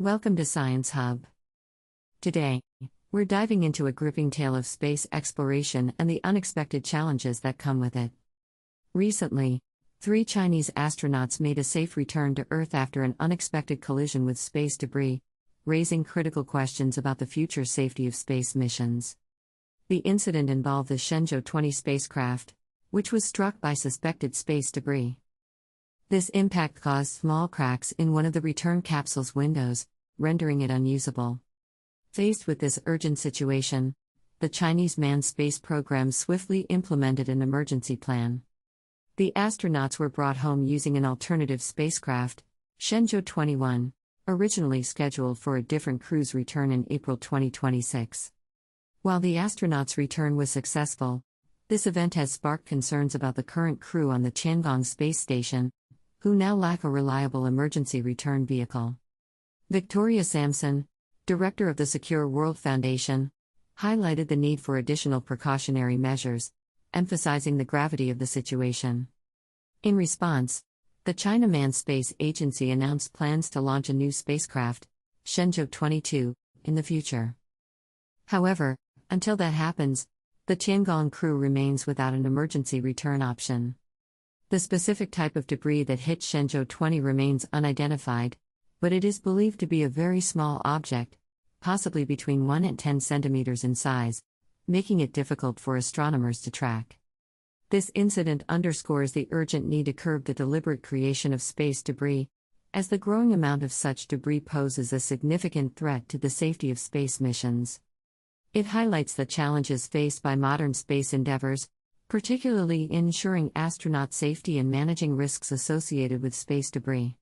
Welcome to Science Hub. Today, we're diving into a gripping tale of space exploration and the unexpected challenges that come with it. Recently, 3 Chinese astronauts made a safe return to Earth after an unexpected collision with space debris, raising critical questions about the future safety of space missions. The incident involved the Shenzhou 20 spacecraft, which was struck by suspected space debris. This impact caused small cracks in one of the return capsule's windows, rendering it unusable. Faced with this urgent situation, the Chinese manned space program swiftly implemented an emergency plan. The astronauts were brought home using an alternative spacecraft, Shenzhou 21, originally scheduled for a different crew's return in April 2026. While the astronauts' return was successful, this event has sparked concerns about the current crew on the Tiangong space station, who now lack a reliable emergency return vehicle. Victoria Samson, director of the Secure World Foundation, highlighted the need for additional precautionary measures, emphasizing the gravity of the situation. In response, the China Manned Space Agency announced plans to launch a new spacecraft, Shenzhou 22, in the future. However, until that happens, the Tiangong crew remains without an emergency return option. The specific type of debris that hit Shenzhou 20 remains unidentified, but it is believed to be a very small object, possibly between 1 and 10 centimeters in size, making it difficult for astronomers to track. This incident underscores the urgent need to curb the deliberate creation of space debris, as the growing amount of such debris poses a significant threat to the safety of space missions. It highlights the challenges faced by modern space endeavors, particularly in ensuring astronaut safety and managing risks associated with space debris.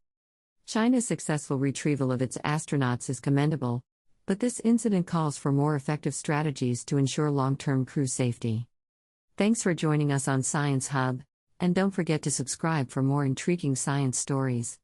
China's successful retrieval of its astronauts is commendable, but this incident calls for more effective strategies to ensure long-term crew safety. Thanks for joining us on Science Hub, and don't forget to subscribe for more intriguing science stories.